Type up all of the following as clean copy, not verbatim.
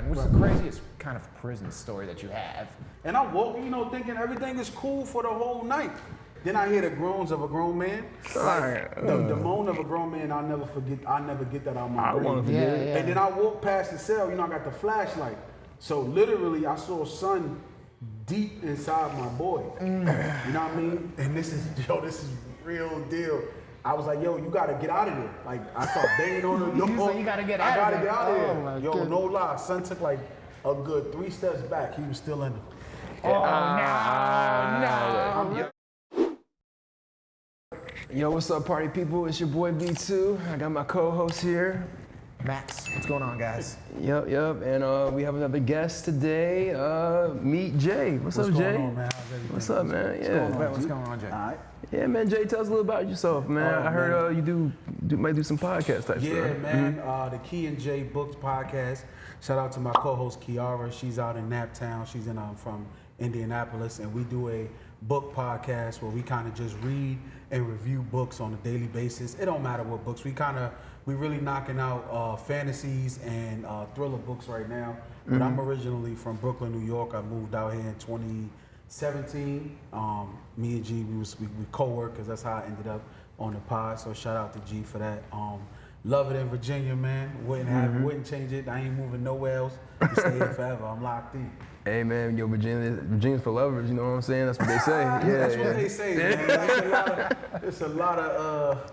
What's the craziest kind of prison story that you have? And I woke, thinking everything is cool for the whole night. Then I hear the groans of a grown man. The moan of a grown man, I'll never forget. I'll never get that out of my brain. won't forget it. And then I walked past the cell, I got the flashlight. So literally, I saw sun deep inside my boy. You know what I mean? And this is real deal. I was like, yo, you gotta get out of there. Like, I started banging on him. You gotta get out of there. I gotta get out of there. my Yo, goodness. no lie. Son took like a good 3 steps back. He was still in it. No. Yo, what's up, party people? It's your boy B2. I got my co-host here. Max, what's going on, guys? Yep. And we have another guest today. Meet Jay. What's up, Jay? Going on, man? How's everything? What's up, man? What's going on, Jay? All right. Yeah, man. Jay, tell us a little about yourself, man. I heard you might do some podcast type stuff. Yeah, man. The Ki&JayBook'D Podcast. Shout out to my co-host Kiara. She's out in Naptown. She's from Indianapolis, and we do a book podcast where we kind of just read and review books on a daily basis. It don't matter what books. We really knocking out fantasies and thriller books right now. But I'm originally from Brooklyn, New York. I moved out here in 2017. Me and G, we co-workers. That's how I ended up on the pod. So shout out to G for that. Love it in Virginia, man. Wouldn't change it. I ain't moving nowhere else. We stay here forever. I'm locked in. Hey, man, yo, Virginia's for lovers. You know what I'm saying? That's what they say. That's what they say, man. It's a lot of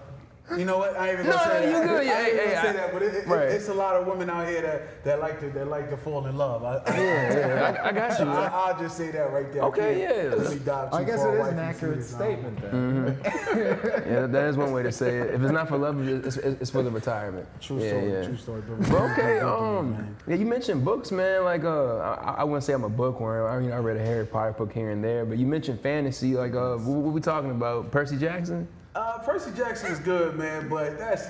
you know what? I ain't even gonna say that. You good. I ain't gonna say that, but right. It's a lot of women out here that like to fall in love. I got you. I'll just say that right there. Okay, I guess it is an accurate statement then. Yeah, that is one way to say it. If it's not for love, it's for the retirement. True story. Okay, yeah, you mentioned books, man. Like, I wouldn't say I'm a bookworm. I mean, I read a Harry Potter book here and there, but you mentioned fantasy. Like, what we talking about? Percy Jackson? Percy Jackson is good, man, but that's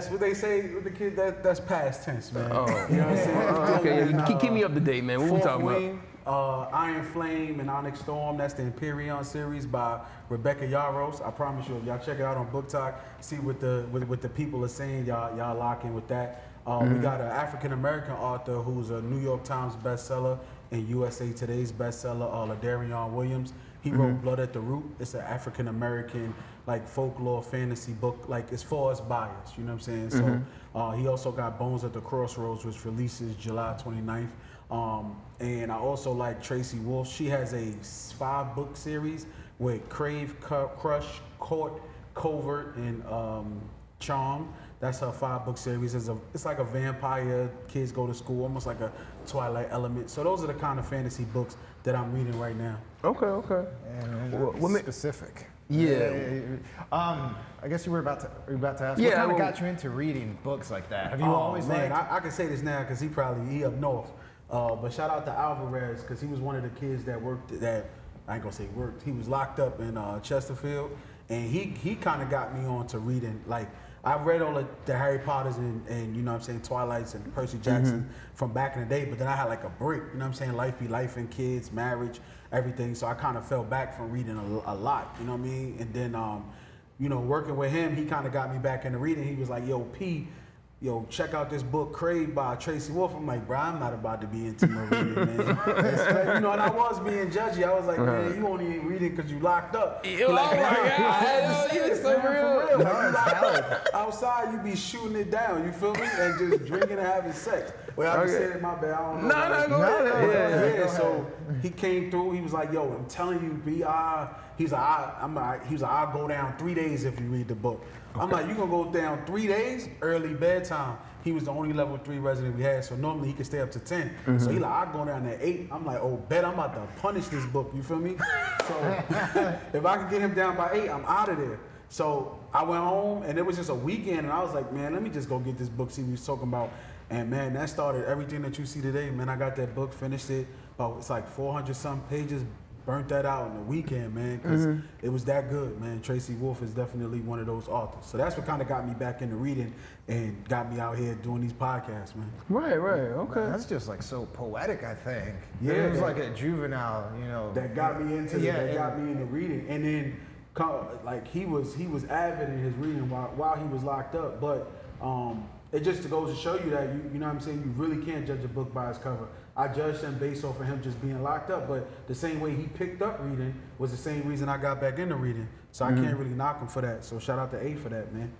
what they say with the kid. That's past tense, man. Oh, you know what I'm saying? Okay, keep me up to date, man. What we talking Wing, Iron Flame and Onyx Storm. That's the Empyrean series by Rebecca Yarros. I promise you, if y'all check it out on BookTok, see what the people are saying. Y'all lock in with that. We got an African American author who's a New York Times bestseller and USA Today's bestseller, Ladarian Williams. He wrote Blood at the Root. It's an African American like folklore fantasy book, like it's for us buyers, you know what I'm saying? So he also got Bones at the Crossroads, which releases July 29th. And I also like Tracy Wolf. She has a 5-book series with Crave, Crush, Court, Covert, and Charm. That's her 5-book series. It's like a vampire, kids go to school, almost like a Twilight element. So those are the kind of fantasy books that I'm reading right now. Okay. What specific? Yeah. I guess you were about to ask. Yeah, what kind of got you into reading books like that? Have you always man, liked? I can say this now because he up north. But shout out to Alvarez because he was one of the kids that worked that I ain't gonna say worked. He was locked up in Chesterfield, and he kind of got me on to reading. Like I read all of the Harry Potters and you know what I'm saying, Twilights and Percy Jackson from back in the day. But then I had like a break. You know what I'm saying? Life be life and kids, marriage, everything. So I kind of fell back from reading a lot. You know what I mean? And then working with him, he kind of got me back into reading. He was like, yo, check out this book, Crave by Tracy Wolf. I'm like, bro, I'm not about to be into no reading, man. And I was being judgy. I was like, man, you only ain't reading because you locked up. Oh my God, I had to see this, man, for real. No, Like, you it's locked valid. up. Outside, you be shooting it down, you feel me? And just drinking and having sex. Well, I just said my bad, I don't know. Go ahead. Yeah, so he came through, he was like, yo, I'm telling you, he's like, I'll go down 3 days if you read the book. I'm like, you gonna go down 3 days? Early bedtime. He was the only level 3 resident we had, so normally he could stay up to 10. So he like, I'll go down to 8. I'm like, oh, bet I'm about to punish this book, you feel me? So if I could get him down by 8, I'm out of there. So I went home, and it was just a weekend, and I was like, man, let me just go get this book, see what he's talking about. And man, that started everything that you see today, man. I got that book, finished it, it's like 400-something pages, burnt that out in a weekend, man, because it was that good, man. Tracy Wolf is definitely one of those authors. So that's what kind of got me back into reading and got me out here doing these podcasts, man. Right, okay. That's just like so poetic, I think. Yeah, it was like a juvenile, That got me into got me into reading, and then like he was avid in his reading while he was locked up, but it just goes to show you that you know what I'm saying, you really can't judge a book by its cover. I judged him based off of him just being locked up, but the same way he picked up reading was the same reason I got back into reading. So I can't really knock him for that. So shout out to A for that, man.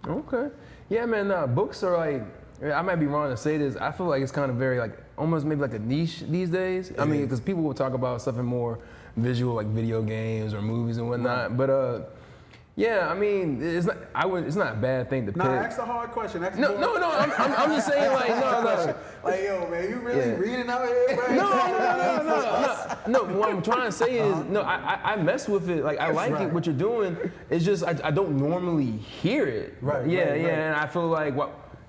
Okay. Yeah, man, books are like, I might be wrong to say this, I feel like it's kind of very like, almost maybe like a niche these days. I mean, because people will talk about stuff in more visual, like video games or movies and whatnot, right. But yeah, I mean, it's not a bad thing to pick. Nah, ask a hard question. I'm just saying, like, no. Like, yo, man, you really reading out here, bro? No, what I'm trying to say is, I mess with it. Like, I like it, what you're doing. It's just, I don't normally hear it. Right. Yeah, and I feel like,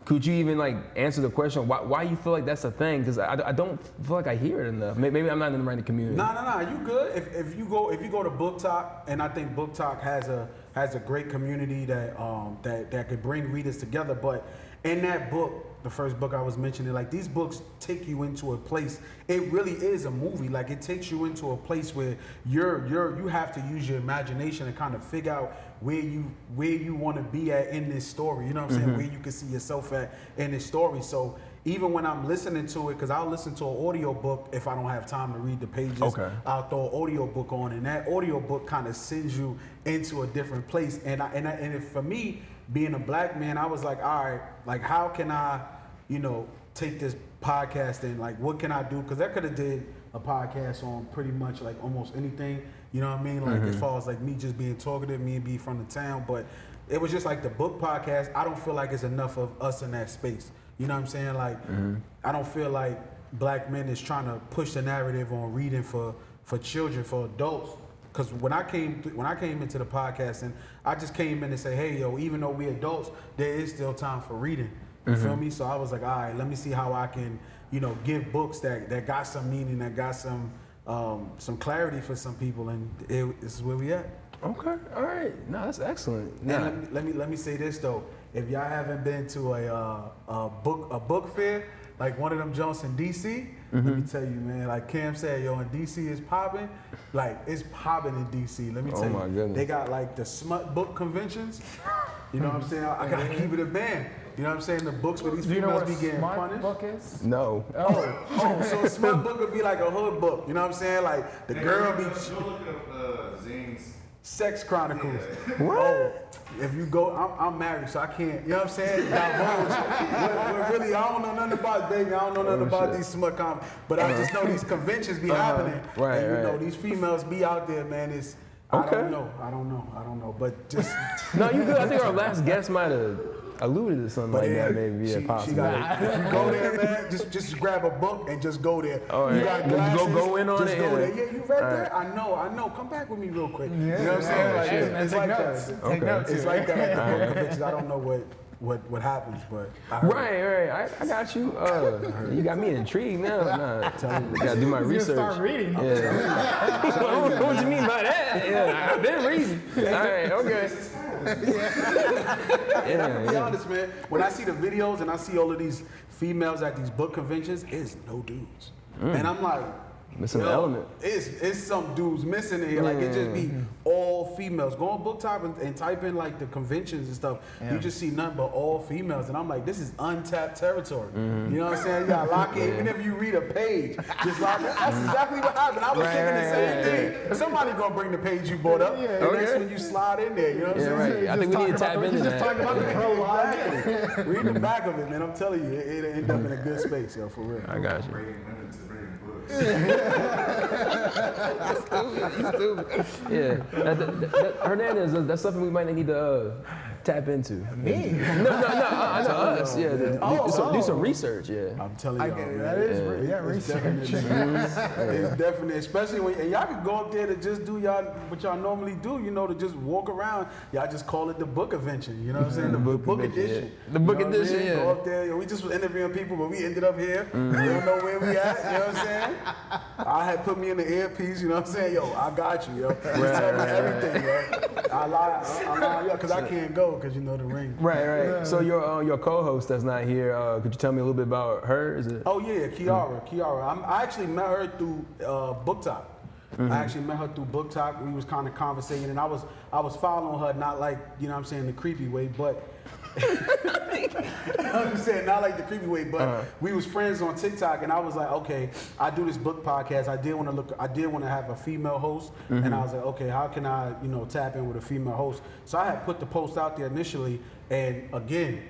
could you even like answer the question why you feel like that's a thing? Because I don't feel like I hear it enough. Maybe I'm not in the right community. Nah, you good. If you go to BookTok, and I think BookTok has a great community that could bring readers together. But in that book, the first book I was mentioning, like these books take you into a place. It really is a movie. Like it takes you into a place where you have to use your imagination and kind of figure out where you want to be at in this story. You know what I'm saying? Where you can see yourself at in this story. So even when I'm listening to it, because I'll listen to an audio book if I don't have time to read the pages. Okay. I'll throw an audio book on, and that audio book kind of sends you into a different place. And for me, being a black man, I was like, all right, like how can I, take this podcast and like what can I do? Because I could have did a podcast on pretty much like almost anything. You know what I mean? Like as far as like me just being talkative, me being from the town, but it was just like the book podcast. I don't feel like it's enough of us in that space. You know what I'm saying? Like I don't feel like black men is trying to push the narrative on reading for children, for adults. Because when I came into the podcast, and I just came in and say, hey, yo, even though we adults, there is still time for reading. You feel me? So I was like, all right, let me see how I can, give books that got some meaning, that got some clarity for some people, and this is where we at. Okay, all right. No, that's excellent. And let me say this though. If y'all haven't been to a book fair, like one of them Jones in DC, let me tell you, man, like Cam said, yo, in DC is popping. Like, it's popping in DC. Let me tell you. Oh, my goodness. They got, like, the smut book conventions. You know what I'm saying? I got to keep it a band. You know what I'm saying? The books where these females be getting punished. Book is? No. So a smut book would be like a hood book. You know what I'm saying? Like, the girl be... Go look up Zane's Sex Chronicles. Yeah. What? Oh, if you go, I'm married, so I can't, you know what I'm saying? Really, I don't know nothing about dating. I don't know nothing about these smut comics. But I just know these conventions be happening. Right, and these females be out there, man. It's, I don't know. But just. No, you good. I think our last guest might have alluded to something like that, maybe. Yeah, possibly. If you go there, man, just grab a book and just go there. Oh, you got glasses, go in on just it. Go there. Yeah, you read that? I know. Come back with me real quick. You know what I'm saying? Like, it's like that. Take notes. It's like that at the book conventions. I don't know what happens, but right. I got you. You got me intrigued now. Nah, gotta do my research. Start reading. Yeah. What you mean by that? Yeah, I've been reading. All right. Okay. And I'm gonna be honest, man. When I see the videos and I see all of these females at these book conventions, it's no dudes, and I'm like. Missing an element. It's some dudes missing in here. Like it just be all females. Go on BookTok and type in like the conventions and stuff. Yeah. You just see nothing but all females, and I'm like, this is untapped territory. You know what I'm saying? You gotta lock in. Even if you read a page, just lock in. That's exactly what happened. I was thinking the same thing. Somebody gonna bring the page you bought up, and that's when you slide in there. You know what I'm saying? Right. I think we need to tap into that. Just talking about the prologue. Read the back of it, man. I'm telling you, it'll end up in a good space, yo, for real. I got you. Yeah, Hernandez, that's something we might need to tap into. Me? No, I know us. Yeah, do some research. Yeah, I'm telling y'all, man. That is research. It's definitely, especially when and y'all can go up there to just do what y'all normally do. To just walk around. Y'all just call it the book adventure. You know what I'm saying? The book edition. Yeah. The book edition. Yeah. Go up there. We just was interviewing people, but we ended up here. We don't know where we at. You know what I'm saying? I had put me in the earpiece. You know what I'm saying? Yo, I got you. Yo, just tell me everything, yo. I lie, because I can't go because the ring. Right. Yeah. So your co-host that's not here, could you tell me a little bit about her? Is it? Oh yeah, Kiara. I actually met her through BookTok. I actually met her through BookTok. We was kind of conversating, and I was following her, not like, you know what I'm saying, the creepy way, but I'm just saying, not like the creepy way, but we was friends on TikTok, and I was like, okay, I do this book podcast. I did want to have a female host, and I was like, okay, how can I, tap in with a female host? So I had put the post out there initially, and again,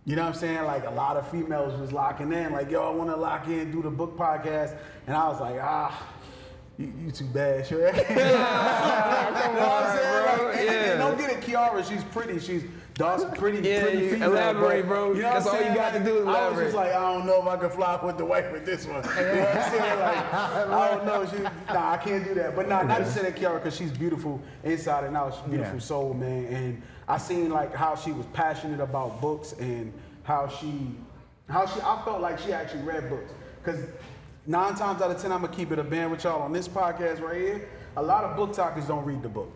you know what I'm saying? Like a lot of females was locking in, like, yo, I want to lock in, do the book podcast, and I was like, you too bad, sure. Come on, bro. And don't get it, Kiara, she's pretty. She's pretty female. Elaborate, bro. You know That's all you got to do is elaborate. I was just like, I don't know if I can fly with the wife with this one. You know what I'm saying? Like, I don't know. I can't do that. But not to say that Kiara, because she's beautiful inside and out. She's a beautiful soul, man. And I seen like how she was passionate about books and how I felt like she actually read books. Because 9 times out of 10, I'm gonna keep it a band with y'all on this podcast right here. A lot of book talkers don't read the book.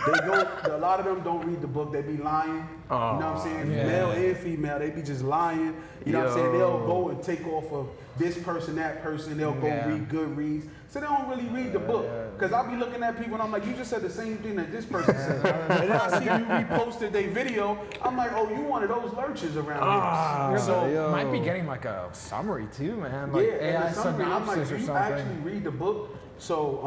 A lot of them don't read the book. They be lying. You know what I'm saying? Male and female, they be just lying. You know what I'm saying? They'll go and take off of this person, that person. They'll go read good reads. So they don't really read the book. Because I'll be looking at people and I'm like, you just said the same thing that this person said. And then I see you reposted their video. I'm like, oh, you one of those lurchers around here. So might be getting like a summary too, man. Like AI synopsis or you something. Actually read the book. So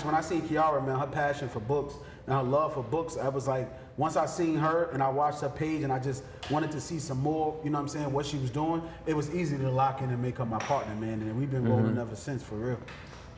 when I seen Kiara, man, her passion for books and her love for books, I was like, once I seen her and I watched her page and I just wanted to see some more, you know what I'm saying, what she was doing, it was easy to lock in and make her my partner, man. And we've been rolling ever since, for real.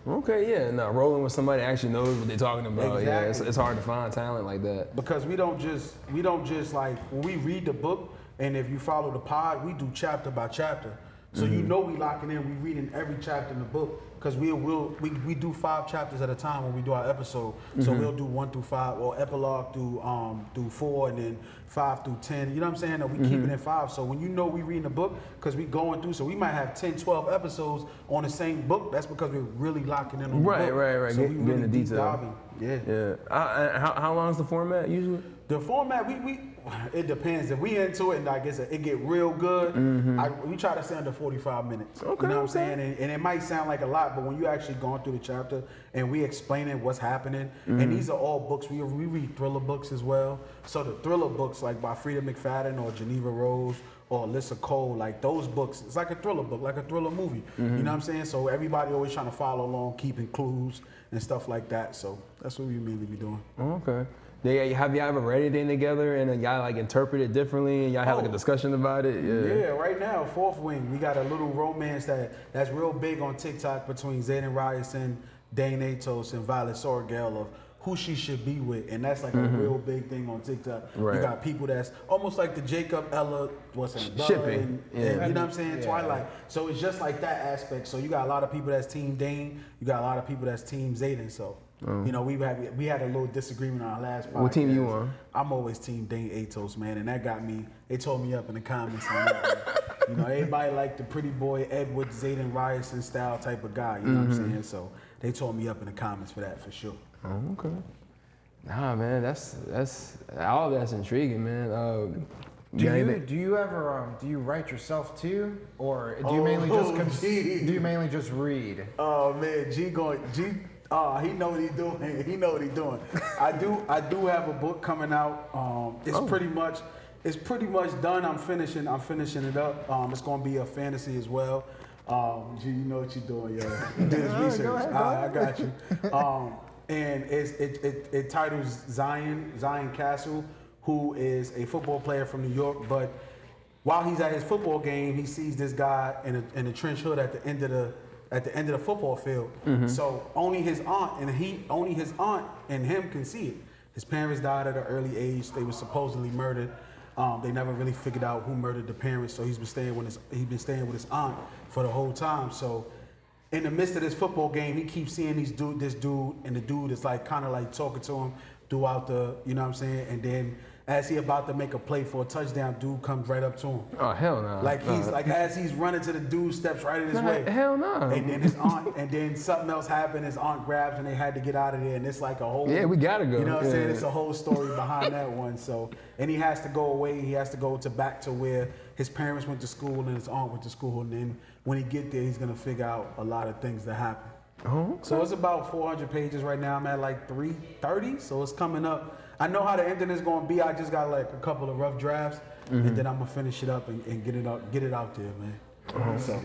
Okay, yeah, no, rolling with somebody that actually knows what they're talking about. Exactly. Yeah, it's hard to find talent like that. Because we don't just like, when we read the book, and if you follow the pod, we do chapter by chapter. So you know we locking in, we reading every chapter in the book. Because we do 5 chapters at a time when we do our episode. So we'll do 1 through 5, or epilogue through 4, and then 5 through 10. You know what I'm saying? And we keep it in 5. So when you know we reading the book, because we going through, so we might have 10, 12 episodes on the same book. That's because we're really locking in on the book. Right. So we really the deep detail. diving. Yeah. How long is the format usually? The format, it depends. If we into it and I guess it get real good, we try to stay under 45 minutes. Okay, you know what I'm saying? And it might sound like a lot, but when you actually going through the chapter and we explaining what's happening, and these are all books, we read thriller books as well. So the thriller books like by Frida McFadden or Geneva Rose or Alyssa Cole, like those books, it's like a thriller book, like a thriller movie. You know what I'm saying? So everybody always trying to follow along, keeping clues and stuff like that. So that's what we mainly be doing. Okay. Have y'all ever read anything together and y'all like interpret it differently and y'all have like a discussion about it? Yeah, right now, Fourth Wing, we got a little romance that's real big on TikTok between Zayden Ryerson, Dane Atos, and Violet Sorgel of who she should be with, and that's like a real big thing on TikTok. Right. You got people that's almost like the Jacob, Ella, shipping, and you know what I'm saying, Twilight. So it's just like that aspect. So you got a lot of people that's Team Dane, you got a lot of people that's Team Zayden. So you know, we had a little disagreement on our last podcast. What team you on? I'm always Team Dane Atos, man, and that got me. They told me up in the comments on that. You know, everybody like the pretty boy Edward Zayden Ryerson style type of guy. You know what I'm saying? So they told me up in the comments for that, for sure. Oh, okay. Nah, man, that's all that's intriguing, man. Do you ever do you write yourself too, or do you mainly just read? Oh man, G. He know what he's doing. He know what he's doing. I do have a book coming out. It's pretty much done. I'm finishing it up. It's gonna be a fantasy as well. G, you know what you're doing, yo. You did his research. Go ahead. I got you. And it titles Zion Castle, who is a football player from New York, but while he's at his football game, he sees this guy in a trench hood at the end of the football field. So only his aunt and him can see it. His parents died at an early age. They were supposedly murdered. They never really figured out who murdered the parents. So he's been staying with his aunt for the whole time. So in the midst of this football game, he keeps seeing this dude, and the dude is like kind of like talking to him throughout the, you know what I'm saying? And then as he about to make a play for a touchdown, dude comes right up to him. Oh, hell no. Like he's like, as he's running to the dude, steps right in his way. Hell no. And then his aunt, and then something else happened. His aunt grabs and they had to get out of there. And it's like a whole. Yeah, we gotta go. You know what I'm saying? It's a whole story behind that one. So, and he has to go away. He has to go back to where his parents went to school and his aunt went to school. And then when he get there, he's gonna figure out a lot of things that happen. Oh, okay. So it's about 400 pages right now. I'm at like 330, so it's coming up. I know how the ending is going to be. I just got like a couple of rough drafts, and then I'm gonna finish it up and get it out there, man. So,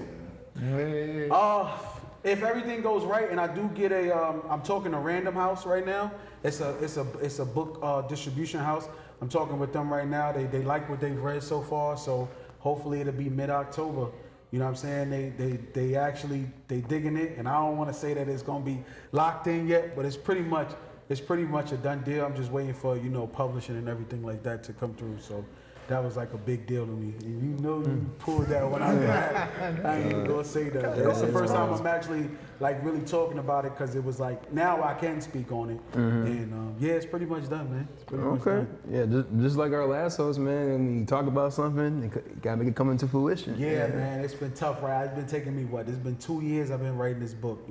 if everything goes right, and I do get I'm talking to Random House right now. It's a book distribution house. I'm talking with them right now. They like what they've read so far, so hopefully it'll be mid-October. You know what I'm saying? They actually digging it, and I don't want to say that it's gonna be locked in yet, but it's pretty much a done deal. I'm just waiting for publishing and everything like that to come through. So that was like a big deal to me. And you pulled that one out there. I ain't even gonna say that. It's the first time I'm actually like really talking about it, because it was like now I can speak on it. And yeah, it's pretty much done, man. It's pretty much done. Yeah, just like our last host, man. When you talk about something, you gotta make it come into fruition. Yeah, man, it's been tough, right? It's been taking me it's been 2 years I've been writing this book,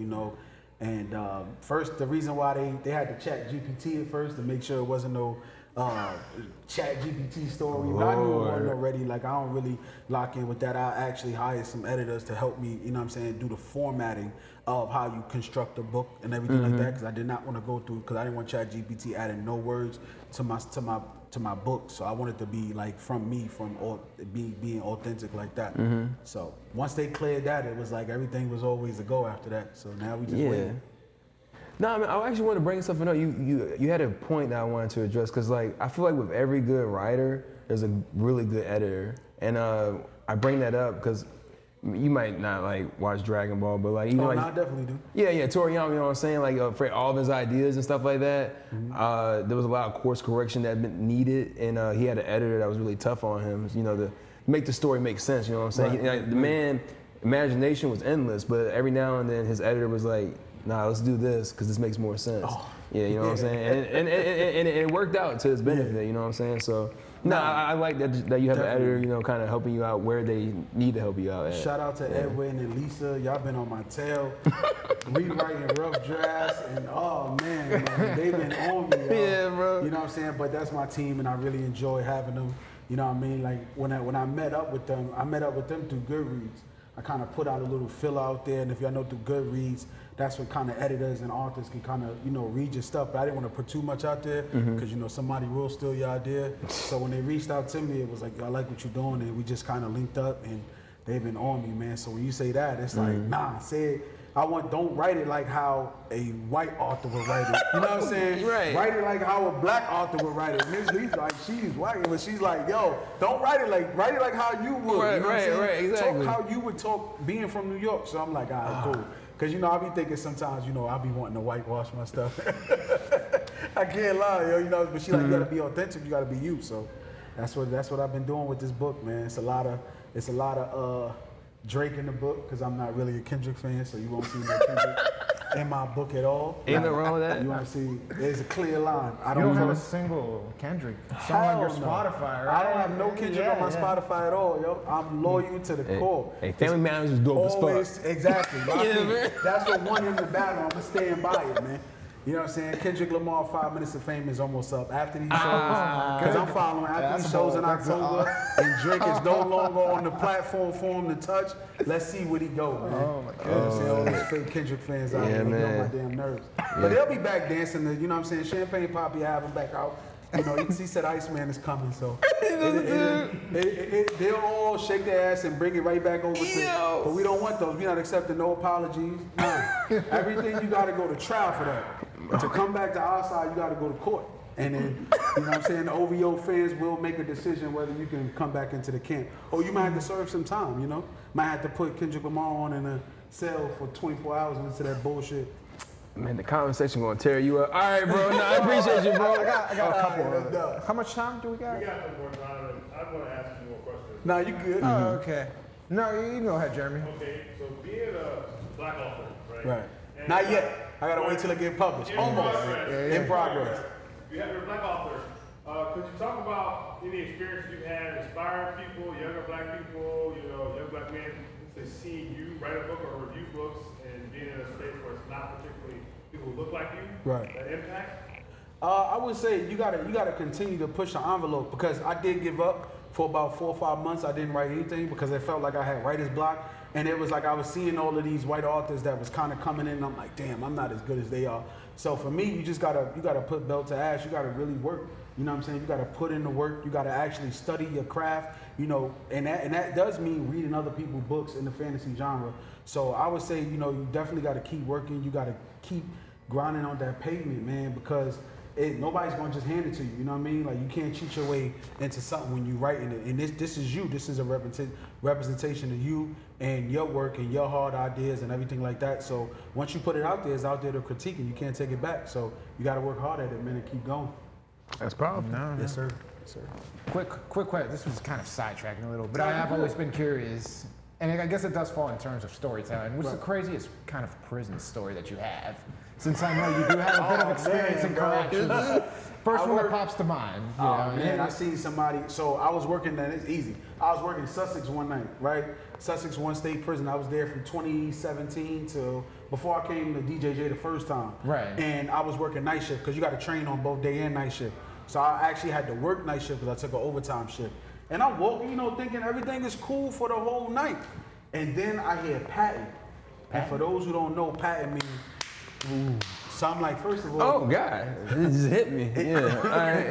And first, the reason why they had to chat GPT at first to make sure it wasn't no chat GPT story. But I knew it wasn't already. Like, I don't really lock in with that. I actually hired some editors to help me, do the formatting of how you construct a book and everything like that, because I did not want to go through, because I didn't want chat GPT adding no words to my book. So I wanted to be like from me, being authentic like that. So once they cleared that, it was like everything was always a go after that. So now we just wait. No, I mean, I actually want to bring something up. You had a point that I wanted to address, because like I feel like with every good writer, there's a really good editor, and I bring that up because you might not like watch Dragon Ball, but like no, I definitely do. Yeah, Toriyama, you know what I'm saying? Like for all of his ideas and stuff like that, there was a lot of course correction that had been needed, and he had an editor that was really tough on him, to make the story make sense. You know what I'm saying? Like, the man imagination was endless, but every now and then his editor was like, nah, let's do this because this makes more sense. Yeah, you know what I'm saying? And it worked out to his benefit, you know what I'm saying? So, I like that you have an editor, kind of helping you out where they need to help you out at. Shout out to Edwin and Lisa. Y'all been on my tail, rewriting rough drafts, and man, they've been on me. Yeah, bro. You know what I'm saying? But that's my team, and I really enjoy having them. You know what I mean? Like when I met up with them, through Goodreads. I kind of put out a little fill out there, and if y'all know through Goodreads, that's what kind of editors and authors can kind of, read your stuff. But I didn't want to put too much out there because, somebody will steal your idea. So when they reached out to me, it was like, I like what you're doing. And we just kind of linked up, and they've been on me, man. So when you say that, it's like, don't write it like how a white author would write it. You know what I'm saying? Right. Write it like how a black author would write it. Ms. Lee's like, she's white, but she's like, yo, don't write it like how you would. Right, you know what I'm saying? right, exactly. Talk how you would talk being from New York. So I'm like, all right, cool. Because, I be thinking sometimes, I be wanting to whitewash my stuff. I can't lie, but she like, you gotta be authentic, you gotta be you. So that's what I've been doing with this book, man. It's a lot of Drake in the book, because I'm not really a Kendrick fan, so you won't see no Kendrick in my book at all. Ain't nothing wrong with that. You want to see, there's a clear line. You don't have a single Kendrick song on your Spotify, right? I don't have no Kendrick on my Spotify at all, yo. I'm loyal to the core. Hey, Family Matters is dope as fuck. Exactly. Man. That's what won him the battle. I'm going to stand by it, man. You know what I'm saying? Kendrick Lamar, 5 Minutes of Fame is almost up. After these shows, because I'm following after these shows in October, and Drake is no longer on the platform for him to touch. Let's see where he go, man. Oh my goodness. See all these fake Kendrick fans out there, get on my damn nerves. But they'll be back dancing. You know what I'm saying? Champagne Poppy, I have him back out. He said Iceman is coming, so they'll all shake their ass and bring it right back over to. But we don't want those. We're not accepting no apologies. Nah. Everything, you got to go to trial for that. To come back to our side, you got to go to court. And then, you know what I'm saying, the OVO fans will make a decision whether you can come back into the camp. Or you might have to serve some time, Might have to put Kendrick Lamar on in a cell for 24 hours into that bullshit. Man, the conversation gonna tear you up. All right, bro. I appreciate you, bro. I got a couple. How much time do we got? We got no more time. I'm going to ask you more questions. Nah, you good. Oh, okay. No, you go ahead, Jeremy. Okay, so being a black author, right? Right. And Not yet. I got to wait till it get published. Almost. In progress. You have your black author. Could you talk about any experience you've had inspiring people, younger black people, young black men, to see you write a book or review books and being in a space where it's not particularly people who look like you? Right. That impact? I would say you gotta continue to push the envelope, because I did give up for about 4 or 5 months. I didn't write anything because I felt like I had writer's block. And it was like I was seeing all of these white authors that was kind of coming in, and I'm like, damn, I'm not as good as they are. So for me, you gotta put belt to ass. You gotta really work. You know what I'm saying? You gotta put in the work. You gotta actually study your craft. You know, and that does mean reading other people's books in the fantasy genre. So I would say, you know, you definitely gotta keep working. You gotta keep grinding on that pavement, man, because nobody's gonna just hand it to you. You know what I mean? Like, you can't cheat your way into something when you're writing it. And this is you. This is a representation of you and your work and your hard ideas and everything like that. So once you put it out there, it's out there to critique, and you can't take it back. So you got to work hard at it, man, and keep going. That's powerful. Yes, sir. Yes, sir. Quick question. This was kind of sidetracking a little, but I have always been curious, and I guess it does fall in terms of storytelling. What's the craziest kind of prison story that you have? Since I know you do have a bit of experience in corrections. First one that pops to mind. You know, Man, I seen somebody. So I was working, and it's easy. I was working in Sussex one night, right? Sussex One State Prison. I was there from 2017 till before I came to DJJ the first time. Right. And I was working night shift because you got to train on both day and night shift. So I actually had to work night shift because I took an overtime shift. And I woke, you know, thinking everything is cool for the whole night. And then I hear patting. And for those who don't know, patting means. So I'm like, first of all. Oh God, it just hit me. Yeah. All right,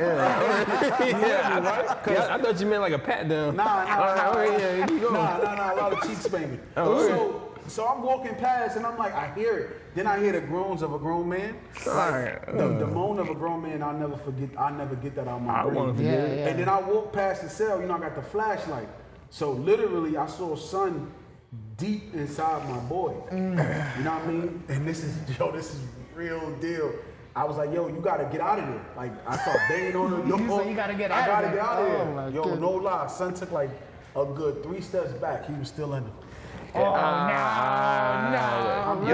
yeah. I thought you meant like a pat down. Nah. Yeah, keep going. Nah, a lot of cheeks banging. So I'm walking past and I'm like, I hear it. Then I hear the groans of a grown man. Like, the moan of a grown man, I'll never forget. I'll never get that out of my brain. I won't forget it. And then I walk past the cell, you know, I got the flashlight. So literally I saw sun deep inside my boy. You know what I mean? And this is real deal. I was like, yo, you gotta get out of there. Like, I started banging on him. You gotta get out of there. I gotta get out of Oh, there. my Yo, goodness. no lie. Son took like a good 3 steps back. He was still in it. Oh, no.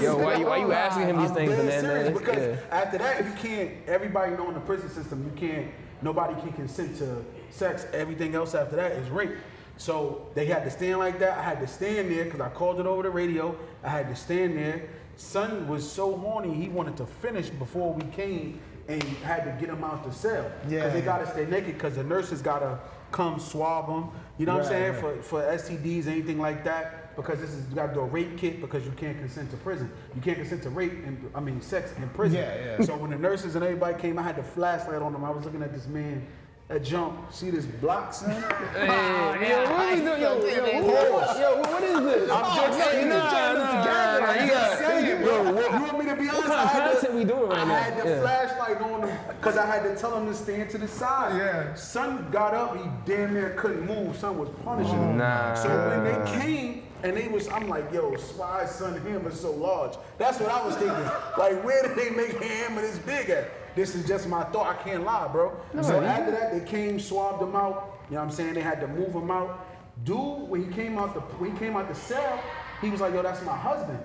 Yo, why you asking him these I'm things, dead man? serious, because after that, you can't, everybody knowing the prison system, nobody can consent to sex. Everything else after that is rape. So they had to stand like that. I had to stand there because I called it over the radio. I had to stand there. Son was so horny, he wanted to finish before we came and had to get him out the cell. Because they got to stay naked because the nurses got to come swab them. You know what I'm saying? For STDs, anything like that. Because you got to do a rape kit because you can't consent to prison. You can't consent to sex in prison. So when the nurses and everybody came, I had the flashlight on them. I was looking at this man. That jump, see this block, son? What is this? I'm just saying, you want me to be honest? What kind of content we doing right now? I had the flashlight on him because I had to tell him to stand to the side. Yeah. Son got up, he damn near couldn't move. Son was punishing him. So when they came, and I'm like, yo, why is son hammer so large? That's what I was thinking. Like, where did they make a hammer this big at? This is just my thought. I can't lie, bro. So after that, they came, swabbed him out. You know what I'm saying? They had to move him out. Dude, when he came out the cell, he was like, yo, that's my husband.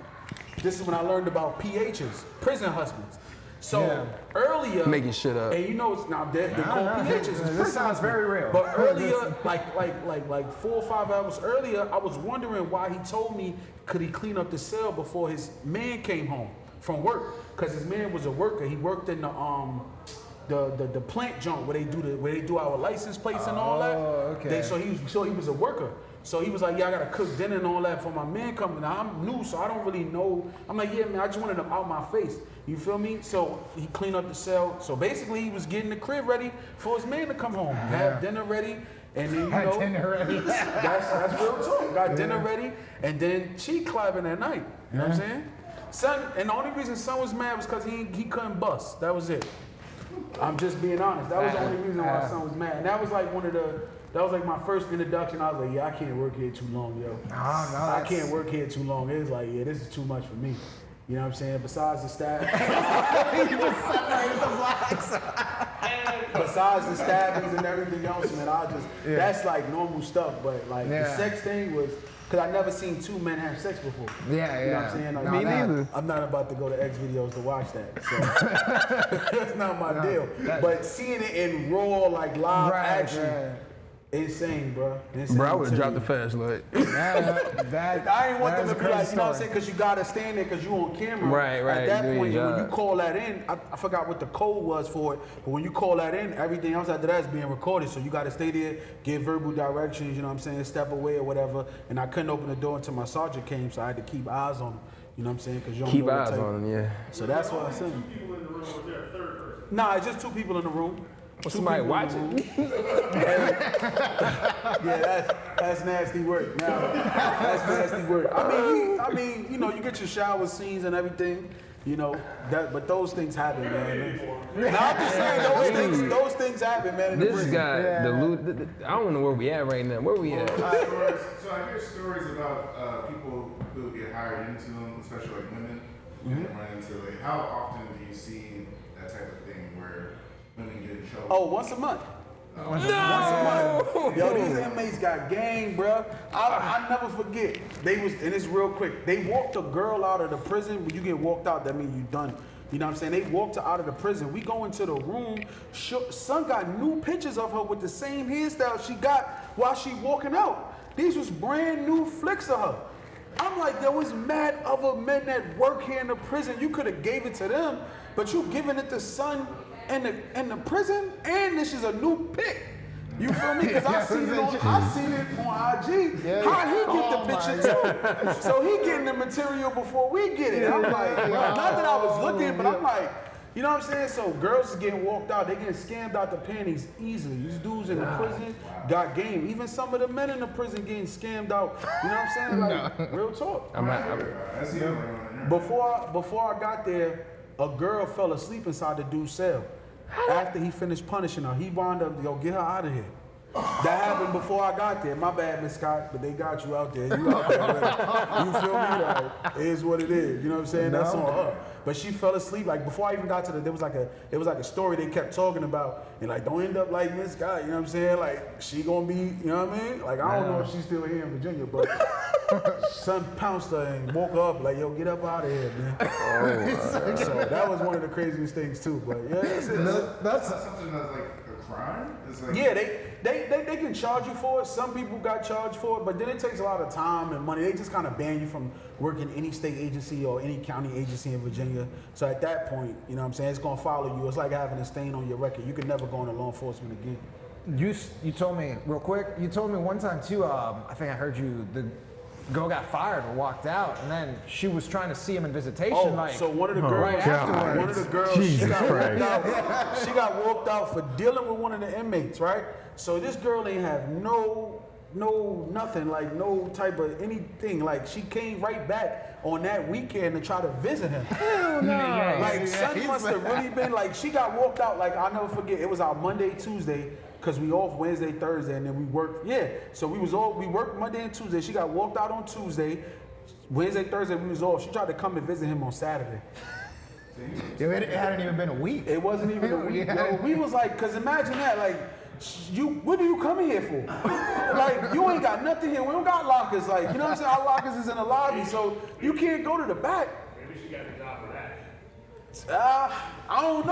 This is when I learned about PHs, prison husbands. So earlier, making shit up. And you know, it's not they're called PHs. This sounds very real. But earlier, like 4 or 5 hours earlier, I was wondering why he told me could he clean up the cell before his man came home from work, because his man was a worker. He worked in the plant joint where they do our license plates and all that. Okay. So he was a worker. So he was like, yeah, I gotta cook dinner and all that for my man coming. Now I'm new, so I don't really know. I'm like, yeah, man, I just wanted him out my face. You feel me? So he cleaned up the cell. So basically, he was getting the crib ready for his man to come home, have dinner ready, and then dinner ready. that's real talk. Got dinner ready, and then cheek clapping at night. You know what I'm saying? Son, and the only reason son was mad was because he couldn't bust. That was it. I'm just being honest. That was the only reason why son was mad. And that was like that was like my first introduction. I was like, yeah, I can't work here too long, yo. I can't work here too long. It was like, yeah, this is too much for me. You know what I'm saying? Besides the stabbings. You just separated the blacks. Besides the stabbings and everything else, man, that's like normal stuff. But like the sex thing was, because I never seen 2 men have sex before. You know what I'm saying? Like, Me neither. I'm not about to go to X videos to watch that. So that's not my deal. But seeing it in raw, like live action, Insane, bro. Insane. Bro, I would have dropped the flashlight. I ain't want them to be like, you know what I'm saying, because you gotta stand there because you on camera. Right. At that point, Yeah. when you call that in, I forgot what the code was for it, but when you call that in, everything else after that is being recorded. So you gotta stay there, give verbal directions, you know what I'm saying, step away or whatever. And I couldn't open the door until my sergeant came, so I had to keep eyes on him. You know what I'm saying? Because you don't Keep know eyes what type. on them, yeah. So that's what I said. Two people in the room, was there a third person? Nah, it's just 2 people in the room. Somebody watching. Yeah, that's nasty work. Now, that's nasty work. I mean, you know, you get your shower scenes and everything, you know, but those things happen, man. Now, I'm just saying, those things happen, man. In the This prison. guy, I don't know where we at right now. Where we at? So I hear stories about people who get hired into them, especially like women, and run into like, how often do you see that type of thing where women get in trouble? Oh, once a month. Once a month. Yo, these inmates got gang, bro. I never forget. And it's real quick. They walked a girl out of the prison. When you get walked out, that means you done. You know what I'm saying? They walked her out of the prison. We go into the room. Son got new pictures of her with the same hairstyle she got while she walking out. These was brand new flicks of her. I'm like, there was mad other men that work here in the prison. You could have gave it to them, but you giving it to son in the prison, and this is a new pic. You feel me? Because I seen it on IG. Yeah. How he get the picture too? So he getting the material before we get it. I'm like, not that I was looking, but I'm like, you know what I'm saying? So girls is getting walked out. They getting scammed out the panties easily. These dudes in the prison got game. Even some of the men in the prison getting scammed out. You know what I'm saying? Like, real talk. Before I got there, a girl fell asleep inside the dude's cell. After he finished punishing her, he wound up, get her out of here. That happened before I got there. My bad, Miss Scott, but they got you out there. You out there already. You feel me? Like, it is what it is. You know what I'm saying? That's on her. But she fell asleep. Like, before I even got to there was like a story they kept talking about. And like, don't end up like Miss Scott. You know what I'm saying? Like, she gonna be, you know what I mean? Like, I don't know if she's still here in Virginia, but son pounced her and woke her up like, yo, get up out of here, man. So that was one of the craziest things too. But yeah, That's something that's like a crime? It's like, yeah, they can charge you for it. Some people got charged for it, but then it takes a lot of time and money. They just kind of ban you from working any state agency or any county agency in Virginia. So at that point, you know what I'm saying, it's going to follow you. It's like having a stain on your record. You can never go into law enforcement again. You told me, real quick, you told me one time too, I think I heard you, the girl got fired or walked out, and then she was trying to see him in visitation. So one of the girls, she got walked out for dealing with one of the inmates, right? So this girl ain't have no nothing, like no type of anything. Like she came right back on that weekend to try to visit him. Hell no. Like son must have really been like, she got walked out, like I'll never forget, it was our Monday, Tuesday, because we off Wednesday, Thursday, and then we worked. Yeah, so we worked Monday and Tuesday. She got walked out on Tuesday. Wednesday, Thursday, we was off. She tried to come and visit him on Saturday. It hadn't even been a week. It wasn't even a week. Yo, we was like, because imagine that, like, what are you coming here for? Like, you ain't got nothing here. We don't got lockers. Like, you know what I'm saying? Our lockers is in the lobby, so you can't go to the back. Maybe she got a job for that. I don't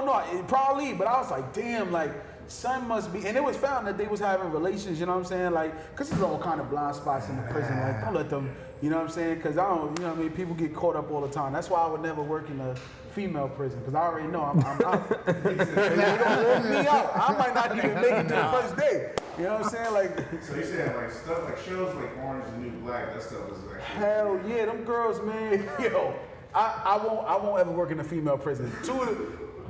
know. It probably, but I was like, damn, like, son must be, and it was found that they was having relations, you know what I'm saying? Like, cause there's all kind of blind spots in the prison. Like, don't let them, you know what I'm saying? Cause I don't, you know what I mean? People get caught up all the time. That's why I would never work in a female prison, cause I already know I'm out. They gonna walk me out. I might not even make it to the first day. You know what I'm saying? Like, so you saying like stuff like shows like Orange is the New Black, that stuff is like, hell yeah, them girls, man. Yo, I won't ever work in a female prison.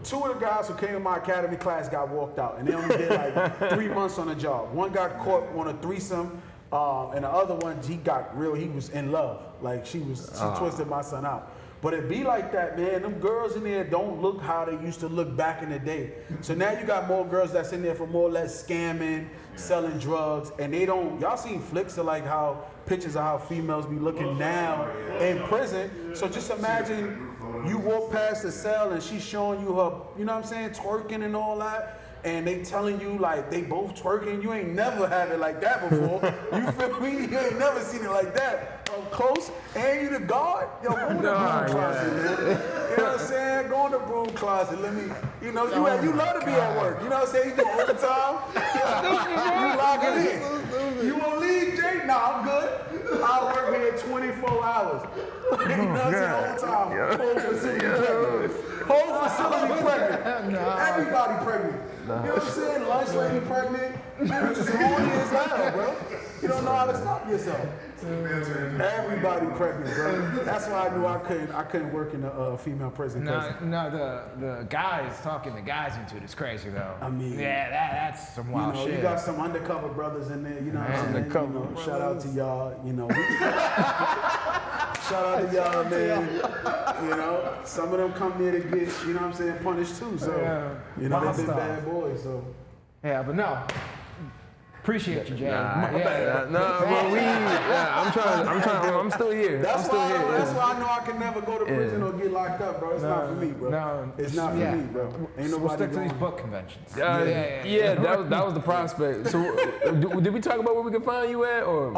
Two of the guys who came to my academy class got walked out, and they only did like 3 months on the job. One got caught on a threesome, and the other one, he was in love. Like she twisted my son out. But it be like that, man. Them girls in there don't look how they used to look back in the day. So now you got more girls that's in there for more or less scamming, selling drugs, and they don't, y'all seen flicks of like how, pictures of how females be looking now in prison. So just imagine you walk past the cell and she's showing you her, you know what I'm saying, twerking and all that. And they telling you like they both twerking. You ain't never had it like that before. You feel me? You ain't never seen it like that up close. And you the guard? Yo, go in the broom closet, man. You know what I'm saying? Go in the broom closet. Let me, you know, you love to be at work. You know what I'm saying? You do overtime. You locking in. You want to leave, Jay? Nah, I'm good. I work here 24 hours. Ain't nothing the whole time. Whole facility pregnant. Whole facility pregnant. Everybody pregnant. You know what I'm saying? Lunch lady pregnant. You just horny as hell, bro. You don't know how to stop yourself. Everybody pregnant, bro. That's why I knew I couldn't work in a female prison. No, the guys talking the guys into it is crazy though. I mean, yeah, that's some wild shit. You got some undercover brothers in there. You know what I'm saying? Undercover You know, shout out to y'all. You know, shout out to y'all, man. You know, some of them come there to get, you know what I'm saying, punished too. So, you know, they've been bad boys. So, yeah, but no. Appreciate you, Jay. I'm still here. That's why I know I can never go to prison or get locked up, bro. It's not for me, bro. No, it's not for me, bro. Ain't nobody we'll stick to going. these book conventions. That was the prospect. So, did we talk about where we can find you at, or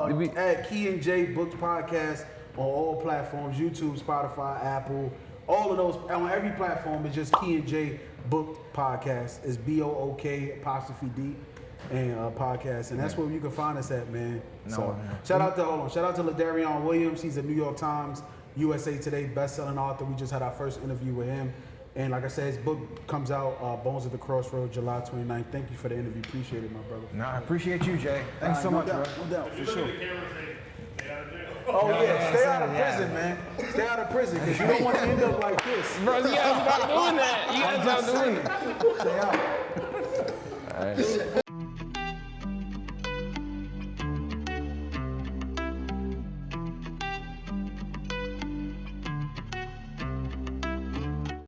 did we? At Ki&JayBook'D Podcast on all platforms: YouTube, Spotify, Apple, all of those. On every platform, it's just Ki&JayBook'D Podcast. It's BOOK''D. And podcast, and that's where you can find us at, man. Shout out to Ladarion Williams. He's a New York Times, USA Today best-selling author. We just had our first interview with him, and like I said, his book comes out, Bones at the Crossroads, July 29th. Thank you for the interview. Appreciate it, my brother. No, I appreciate you, Jay. Thanks so much, bro. No doubt, for sure. Oh yeah, stay out of prison, man. Stay out of prison, because you don't want to end up like this. Bro, you gotta stop doing that. You gotta stop doing that. Stay out. All right.